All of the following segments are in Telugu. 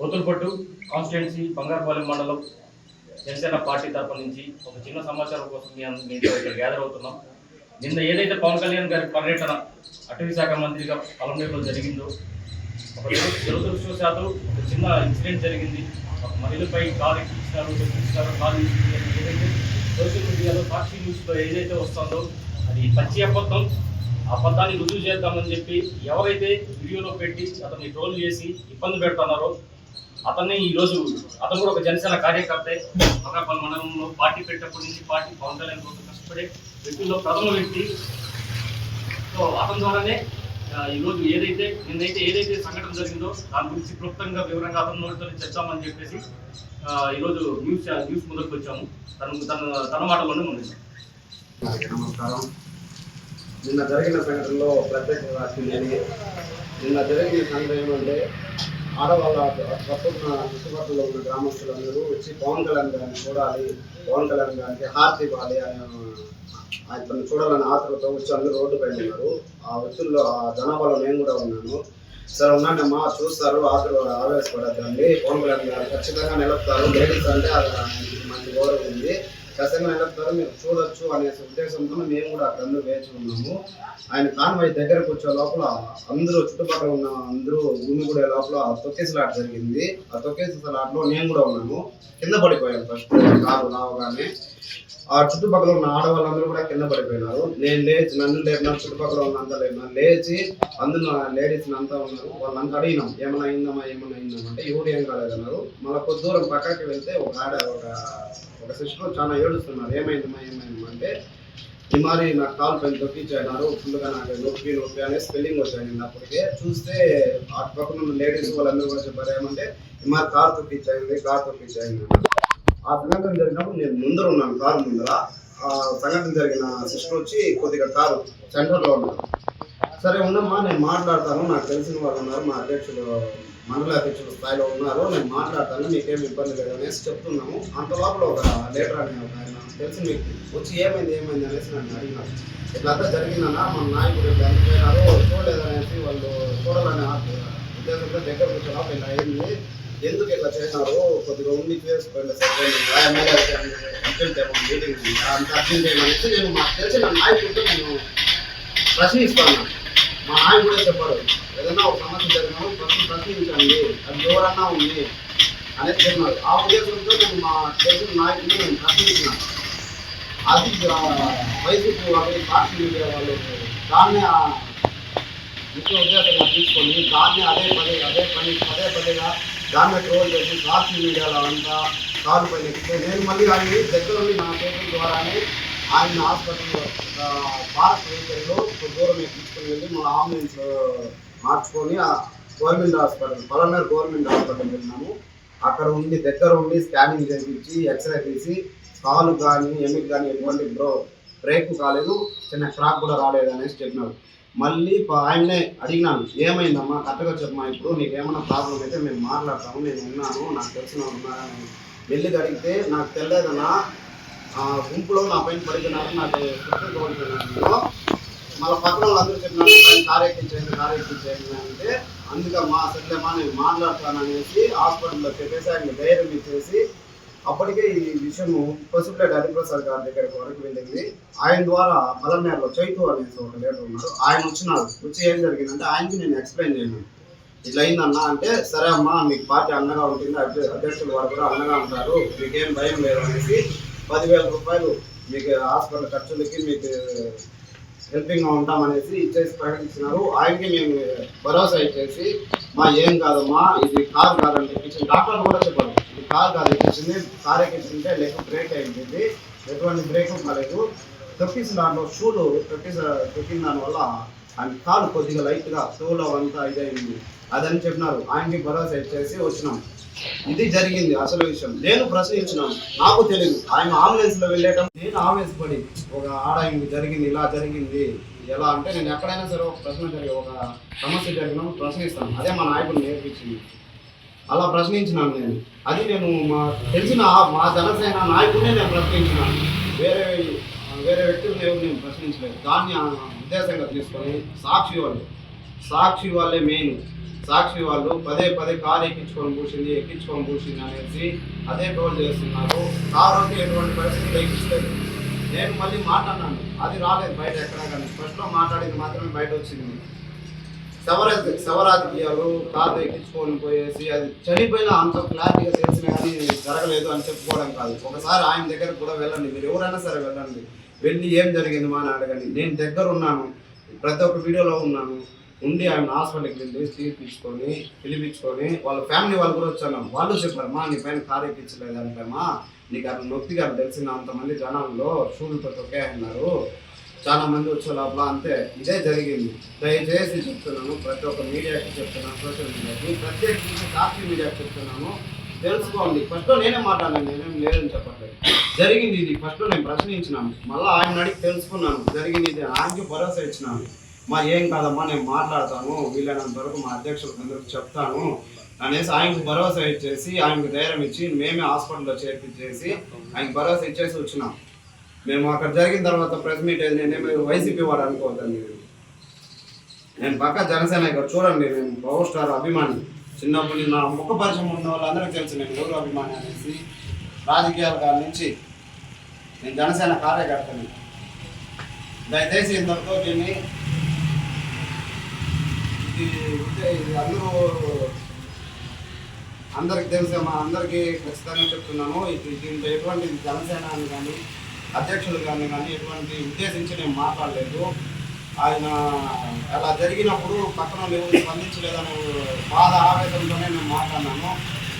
కోతులపట్టు కాన్స్టిట్యున్సీ బంగారపాలెం మండలం జనసేన పార్టీ తరపు నుంచి ఒక చిన్న సమాచారం కోసం మీతో ఇక్కడ గ్యాదర్ అవుతున్నాం. నిన్న ఏదైతే పవన్ కళ్యాణ్ గారి పర్యటన అటవీ శాఖ మంత్రిగా పలమనేరులో జరిగిందో, ఒక దురదృష్టవశాత్తు ఒక చిన్న ఇన్సిడెంట్ జరిగింది. ఒక మహిళపై కారు ఎక్కించినారు కారు ఏదైతే సోషల్ మీడియాలో సాక్షి న్యూస్లో ఏదైతే వస్తుందో అది పచ్చి అబద్ధం. ఆ అబద్ధాన్ని రుజువు చేద్దామని చెప్పి ఎవరైతే వీడియోలో పెట్టి అతన్ని ట్రోల్ చేసి ఇబ్బంది పెడుతున్నారో అతన్ని ఈరోజు అతను కూడా ఒక జనసేన కార్యకర్తే. బంగారపాలెం మండలంలో పార్టీ పెట్టినప్పటి నుంచి పార్టీ పవన్ కళ్యాణ్ కోసం కష్టపడే వ్యక్తుల్లో ప్రథమ వ్యక్తి. సో అతని ద్వారానే ఈరోజు ఏదైతే సంఘటన జరిగిందో దాని గురించి క్లుప్తంగా వివరంగా అతని నోటితో చెప్తామని చెప్పేసి ఈరోజు న్యూస్ మొదలుకు వచ్చాము. తన మాటల్లోనే ముందు. నమస్కారం. నిన్న జరిగిన సంఘటనలో ప్రత్యేకంగా నిన్న జరిగిన సంఘటన ఏమంటే ఆడవాళ్ళ చుట్టుపక్కల ఉన్న గ్రామస్తులందరూ వచ్చి పవన్ కళ్యాణ్ గారిని చూడాలి, పవన్ కళ్యాణ్ గారికి హారతి ఇవ్వాలి అతను చూడాలని ఆతృతో వచ్చి అందరూ రోడ్డు పైన ఉన్నారు. ఆ వ్యక్తుల్లో ఆ జనాభాలో నేను కూడా ఉన్నాను. సరే ఉన్నానమ్మా, చూస్తారు, ఆవేశపడద్దండి, పవన్ కళ్యాణ్ గారు ఖచ్చితంగా నిలుపుతారు, లేడీస్ అంటే అది మంచి గౌరవం ఉంది, ఖచ్చితంగా నిలుపుతారు, మీరు చూడొచ్చు అనే ఉద్దేశంతో మేము కూడా అక్కడ అందరూ వేచి ఉన్నాము. ఆయన కాన్వాయ్ దగ్గరకు వచ్చే లోపల అందరూ చుట్టుపక్కల ఉన్న అందరూ గుమిగూడే లోపల తొక్కేసలాట జరిగింది. ఆ తొక్కేసలాటలో నేను కూడా ఉన్నాను. కింద పడిపోయాను. ఫస్ట్ కారు రావగానే ఆ చుట్టుపక్కల ఉన్న ఆడవాళ్ళందరూ కూడా కింద పడిపోయినారు. నేను లేచి నన్ను లేపినా, చుట్టుపక్కల ఉన్నంతా లేపినా, లేచి అందులో లేడీస్ అంతా ఉన్నారు. వాళ్ళంతా అడిగినాం ఏమైనా అయిందమ్మా అంటే ఎవరు ఏం కాలేదన్నారు. మళ్ళీ కొద్ది దూరం పక్కకి వెళ్తే ఒక సిస్టర్ చాలా ఏడుస్తున్నారు. ఏమైందమ్మా అంటే ఈ మరి నాకు కాలు పైన తొక్కించారు, ఫుల్గా నాకు నొప్పి అనే స్పెల్లింగ్ వచ్చాయండి. అప్పటికే చూస్తే ఆ పక్కన ఉన్న లేడీస్ వాళ్ళందరూ కూడా చెప్పారు ఏమంటే ఈ మరి కారు తొక్కించాయండి. ఆ సంఘటన జరిగినప్పుడు నేను ముందర ఉన్నాను, కారు ముందర. ఆ సంఘటన జరిగిన సిస్టర్ వచ్చి కొద్దిగా కారు సెంటర్లో ఉన్నారు. సరే ఉన్నమ్మా, నేను మాట్లాడతాను, నాకు తెలిసిన వాళ్ళు ఉన్నారు, మా మండల అధ్యక్షుల స్థాయిలో ఉన్నారు, నేను మాట్లాడతాను, మీకేమి ఇబ్బంది లేదు అనేసి చెప్తున్నాము. అంత లోపల ఒక లీడర్ అనే ఒక ఆయన తెలిసిన వ్యక్తి వచ్చి ఏమైంది అనేసి నన్ను అడిగినారు. ఇట్లంతా జరిగిందన్నా, మన నాయకుడు ఇట్లా చనిపోయినారు, చూడలేదనేసి వాళ్ళు చూడాలనే ఉద్దేశంతో దగ్గరకు వచ్చేలా ఇలా అయింది, ఎందుకు ఇట్లా చేసినారు, కొద్దిగా ఉండి చేసుకోండి సార్, మీటింగ్ అంత అర్జెంట్ చేయమనేసి నేను మాకు తెలిసిన నాయకుడితో నేను ప్రశ్నిస్తాను. మా నాయకుడే చెప్పాడు, ఏదైనా ఒక సమస్య జరిగినా ప్రశ్నించండి, అది ఎవరన్నా ఉంది అనేది చెప్పినాడు. ఆ ఉద్దేశంతో నేను మా తెలిసిన నాయకుడిని నేను ప్రశ్నించినాను. అది వైసీపీ వాళ్ళు సాక్షి మీడియా వాళ్ళు దాన్ని ముఖ్య ఉద్దేశంగా తీసుకొని దాన్ని పదే పదేగా దాన్ని ట్రోల్ చేసి సాక్షి మీడియాలో అంతా కాలు పైన ఎక్కితే నేను మళ్ళీ ఆయన దగ్గరుండి నా చేతుల ద్వారానే ఆయన హాస్పిటల్లో భారత్ వెహికల్లో కొంత దూరం తీసుకుని వెళ్ళి మా అంబులెన్స్ మార్చుకొని government hospital Palamaner government hospital వెళ్ళినాము. అక్కడ ఉండి దగ్గర ఉండి స్కానింగ్ చేయించి ఎక్స్రే తీసి కాలు కానీ ఎమిట్ కానీ ఎటువంటి బ్రేక్ కాలేదు, చిన్న క్రాక్ కూడా రాలేదు అనేసి చెప్పినాడు. మళ్ళీ ఆయన్నే అడిగినాను, ఏమైందమ్మా కరెక్ట్గా చెప్పమా, ఇప్పుడు నీకు ఏమైనా ప్రాబ్లం అయితే మేము మాట్లాడతాము, నేను ఉన్నాను, నాకు తెలిసిన ఉన్నారని వెళ్ళి అడిగితే నాకు తెలియదన్నా, గుంపులో నా పైన పడిపోయినారు, నాకు గుర్తుకోవట్లేదు. మళ్ళీ పక్కన వాళ్ళు అందరూ చెప్పినారు పైన కారు ఎక్కించేయండి అంటే అందుకమ్మా సర్లేమ్మా నేను మాట్లాడతాను అనేసి హాస్పిటల్లో చెప్పేసి ఆయన ధైర్యం ఇచ్చేసి అప్పటికే ఈ విషయం పసుపులేటి హరిప్రసాద్ గారి దగ్గరికి వరకు వెళ్ళింది. ఆయన ద్వారా పలమనేరులో చైతు అనేసి ఒక లీడర్ ఉన్నారు, ఆయన వచ్చి ఏం జరిగిందంటే ఆయనకి నేను ఎక్స్ప్లెయిన్ చేయను, ఇట్లా అయిందన్నా అంటే సరే అమ్మా మీకు పార్టీ అండగా ఉంటుంది, అధ్యక్షులు వారు కూడా అండగా ఉంటారు, మీకేం భయం లేదు అనేసి 10,000 రూపాయలు మీకు హాస్పిటల్ ఖర్చులకి మీకు హెల్పింగ్గా ఉంటామనేసి ఇచ్చేసి ప్రకటించినారు. ఆయనకి మేము భరోసా ఇచ్చేసి మా ఏం కాదమ్మా ఇది కారు కాదని ఎక్కించింది, డాక్టర్లు కూడా చెప్పారు ఇది కారు కాదు ఎక్కించింది, కారు ఎక్కించింటే లెక్క బ్రేక్ అయింది, ఎటువంటి బ్రేక్ కాలేదు, తొక్కిసిన దాంట్లో షూలు తొక్కిన దానివల్ల ఆయన కాలు కొద్దిగా లైట్గా షూలో అంతా ఇదైంది అదని చెప్పినారు. ఆయనకి భరోసా ఇచ్చేసి వచ్చినాం. ఇది జరిగింది అసలు విషయం. నేను ప్రశ్నించినాను, నాకు తెలియదు. ఆయన అంబులెన్స్లో వెళ్ళేటం నేను ఆవేశపడి ఒక జరిగింది ఇలా జరిగింది ఎలా అంటే నేను ఎక్కడైనా సరే ఒక ఒక సమస్య జరిగినా ప్రశ్నిస్తాను, అదే మా నాయకుడు నేర్పించింది. అలా ప్రశ్నించినాను నేను. అది నేను తెలిసిన మా జనసేన నాయకుడినే నేను ప్రశ్నించినాను, వేరే వ్యక్తులను ఎవరు నేను ప్రశ్నించలేదు. దాన్ని ఉద్దేశంగా తీసుకొని సాక్షి వాళ్ళే మెయిన్ సాక్షి వాళ్ళు పదే పదే కారు ఎక్కించుకొని పూసింది అనేసి అదే ట్రోల్ చేస్తున్నారు. కారు అంటే ఎటువంటి పరిస్థితులు ఎక్కించలేదు. నేను మళ్ళీ మాట్లాడినాను, అది రాలేదు బయట ఎక్కడా కానీ. ఫస్ట్లో మాట్లాడింది మాత్రమే బయట వచ్చింది. శవరాజకీయాలు కారు ఎక్కించుకొని పోయేసి అది చనిపోయినా అంత క్లారిటీగా తెలిసిన కానీ జరగలేదు అని చెప్పుకోవడం కాదు. ఒకసారి ఆయన దగ్గరకు కూడా వెళ్ళండి, మీరు ఎవరైనా సరే వెళ్ళండి, వెళ్ళి ఏం జరిగింది మా అని అడగండి. నేను దగ్గర ఉన్నాను, ప్రతి ఒక్క వీడియోలో ఉన్నాను. ఉండి ఆయన హాస్పిటల్కి వెళ్ళి పిలిపించుకొని వాళ్ళ ఫ్యామిలీ వాళ్ళు కూడా వచ్చాను. వాళ్ళు చెప్పారు, మా నీ పైన కారు ఎక్కించలేదంటేమా, నీకు అతను నొప్పిగా తెలిసిన అంతమంది జనాల్లో షూలతో తొక్కేయన్నారు, చాలా మంది వచ్చే లోపల అంతే. ఇదే జరిగింది. దయచేసి చెప్తున్నాను, ప్రతి ఒక్క మీడియాకి చెప్తున్నాను, సోషల్ మీడియాకి, ప్రత్యేకించి సాక్షి మీడియాకి చెప్తున్నాను, తెలుసుకోండి. ఫస్ట్లో నేనే మాట్లాడాను, నేనేం లేదని చెప్పట్లేదు. జరిగింది ఇది. ఫస్ట్లో నేను ప్రశ్నించినాను, మళ్ళీ ఆయన అడిగి తెలుసుకున్నాను జరిగింది ఇది. ఆయనకి భరోసా ఇచ్చినాను, మా ఏం కాదమ్మా నేను మాట్లాడతాను, వీలైనంత వరకు మా అధ్యక్షులకు అందరికి చెప్తాను అనేసి ఆయనకు భరోసా ఇచ్చేసి, ఆయనకు ధైర్యం ఇచ్చి మేమే హాస్పిటల్లో చేర్పించేసి ఆయనకు భరోసా ఇచ్చేసి వచ్చినాం. మేము అక్కడ జరిగిన తర్వాత ప్రెస్ మీట్ అయింది. నేనేమి వైసీపీ వాడు అనుకోవద్దండి, నేను పక్క జనసేన ఇక్కడ చూడండి, నేను పవర్ స్టార్ అభిమాని. చిన్నప్పుడు నా ముఖ పరిచయం ఉన్న వాళ్ళందరికీ తెలుసు నేను ఎవరు అభిమాని అనేసి. రాజకీయాల కాడ నుంచి నేను జనసేన కార్యకర్తని. దయచేసి ఇంతటితో దీన్ని ఇది అందరికి తెలిసే మా అందరికీ ఖచ్చితంగా చెప్తున్నాను. దీంట్లో ఎటువంటి జనసేన అని కానీ అధ్యక్షులు కానీ ఎటువంటి ఉద్దేశించి నేను మాట్లాడలేదు. ఆయన అలా జరిగినప్పుడు పక్కన ఎవరు స్పందించలేదని బాధ ఆవేదనతోనే నేను మాట్లాడినాను.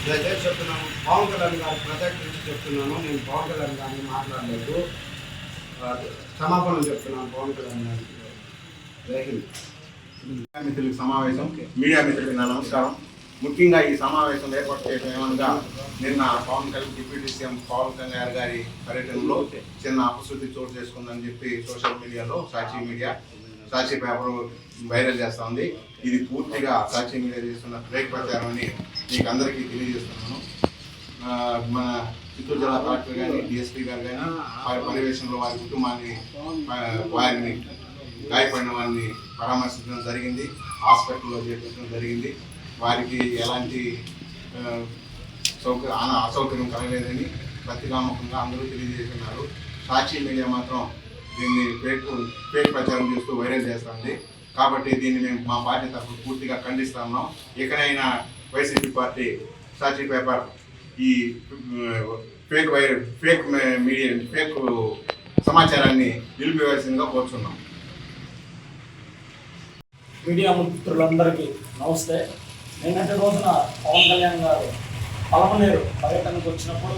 దయచేసి చెప్తున్నాను, పవన్ కళ్యాణ్ గారికి ప్రత్యేకించి చెప్తున్నాను, నేను పవన్ కళ్యాణ్ గారిని మాట్లాడలేదు. క్షమాపణలు చెప్తున్నాను పవన్ కళ్యాణ్ గారికి. జై హింద్. మిత్రులకు సమావేశం, మీడియా మిత్రులకు నా నమస్కారం. ముఖ్యంగా ఈ సమావేశం ఏర్పాటు చేయడం ఏమనగా, నిన్న డిప్యూటీ సీఎం పవన్ కళ్యాణ్ గారి పర్యటనలో చిన్న అపశృతి చోటు చేసుకుందని చెప్పి సోషల్ మీడియాలో సాక్షి పేపర్ వైరల్ చేస్తూ ఉంది. ఇది పూర్తిగా సాక్షి మీడియా చేస్తున్న ఫేక్ ప్రచారం అని మీకు అందరికీ తెలియజేస్తున్నాను. మన చిత్తూరు జిల్లా కలెక్టర్ కానీ డిఎస్పీ గారు కానీ వారి పర్యవేక్షణలో వారి కుటుంబాన్ని, వారిని గాయపడిన వారిని పరామర్శించడం జరిగింది, హాస్పిటల్లో చేర్పించడం జరిగింది. వారికి ఎలాంటి అసౌకర్యం కలగలేదని పత్రికాముఖంగా అందరూ తెలియజేస్తున్నారు. సాక్షి మీడియా మాత్రం దీన్ని ఫేక్ ప్రచారం చేస్తూ వైరల్ చేస్తుంది. కాబట్టి దీన్ని మేము మా పార్టీ తరఫున పూర్తిగా ఖండిస్తా ఉన్నాం. ఎక్కడైనా వైసీపీ పార్టీ సాక్షి పేపర్ ఈ ఫేక్ సమాచారాన్ని నిలిపివేయాల్సిందిగా కోరుతున్నాం. మీడియా మిత్రులందరికీ నమస్తే. నిన్నటి రోజున పవన్ కళ్యాణ్ గారు పలమనేరు పర్యటనకు వచ్చినప్పుడు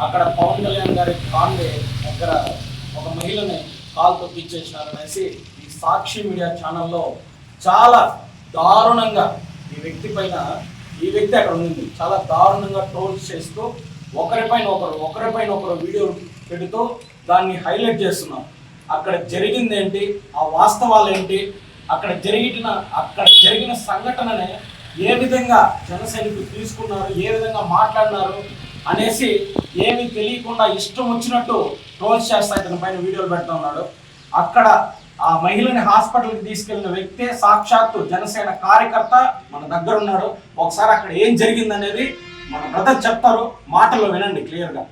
అక్కడ పవన్ కళ్యాణ్ గారి కాళ్ళు దగ్గర ఒక మహిళని కాలు తొక్కిచ్చేసినారనేసి ఈ సాక్షి మీడియా ఛానల్లో చాలా దారుణంగా ఈ వ్యక్తి అక్కడ ఉంది, చాలా దారుణంగా ట్రోల్స్ చేస్తూ ఒకరిపైన ఒకరు వీడియో పెడుతూ దాన్ని హైలైట్ చేస్తున్నాం. అక్కడ జరిగింది ఏంటి, ఆ వాస్తవాలు ఏంటి, అక్కడ జరిగిన సంఘటననే ఏ విధంగా జనసైనికులు తీసుకున్నారు, ఏ విధంగా మాట్లాడినారు అనేసి ఏమీ తెలియకుండా ఇష్టం వచ్చినట్టు ట్రోల్స్ చేస్తా ఇతని పైన వీడియోలు పెడతా ఉన్నాడు. అక్కడ ఆ మహిళని హాస్పిటల్కి తీసుకెళ్లిన వ్యక్తే సాక్షాత్తు జనసేన కార్యకర్త మన దగ్గర ఉన్నాడు. ఒకసారి అక్కడ ఏం జరిగింది అనేది మన బ్రదర్ చెప్తారు, మాటల్లో వినండి క్లియర్గా.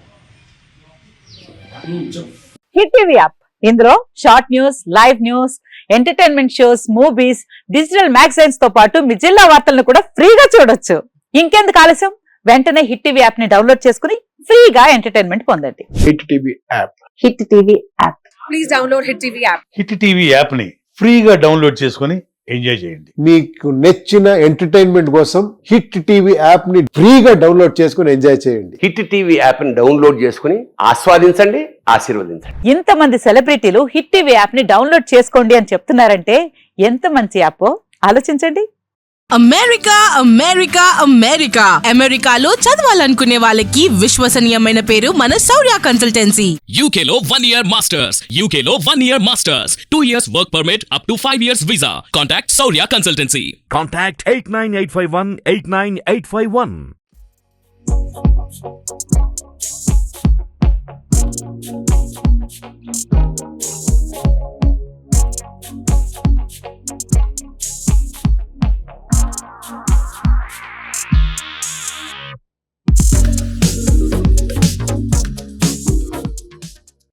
హిట్ టీవీ యాప్, ఇందులో short news, live news, entertainment shows, movies, digital magazines తో పాటు మీ జిల్లా వార్తలను కూడా ఫ్రీగా చూడొచ్చు. ఇంకెందుకు ఆలస్యం, వెంటనే హిట్ టీవీ యాప్ ని డౌన్లోడ్ చేసుకుని ఫ్రీగా ఎంటర్టైన్మెంట్ పొందండి. Hit TV app, hit TV app, please download hit TV app. Hit TV app ని ఫ్రీగా డౌన్లోడ్ చేసుకుని ఎంజాయ్ చేయండి. మీకు నచ్చిన ఎంటర్టైన్మెంట్ కోసం హిట్ టీవీ యాప్ ని ఫ్రీగా డౌన్లోడ్ చేసుకుని ఎంజాయ్ చేయండి. హిట్ టీవీ యాప్ ని డౌన్లోడ్ చేసుకుని ఆస్వాదించండి, ఆశీర్వదించండి. ఇంతమంది సెలబ్రిటీలు హిట్ టీవీ యాప్ ని డౌన్లోడ్ చేసుకోండి అని చెప్తున్నారంటే ఎంత మంచి యాప్ ఆలోచించండి. అమెరికాలో చదవాలనుకునే వాళ్ళకి విశ్వసనీయమైన పేరు మన శౌర్య కన్సల్టెన్సీ. UK లో 1 year masters, UK లో 1 year masters, 2 years work permit up to 5 years visa. Contact Saurya Consultancy. Contact 89851 89851.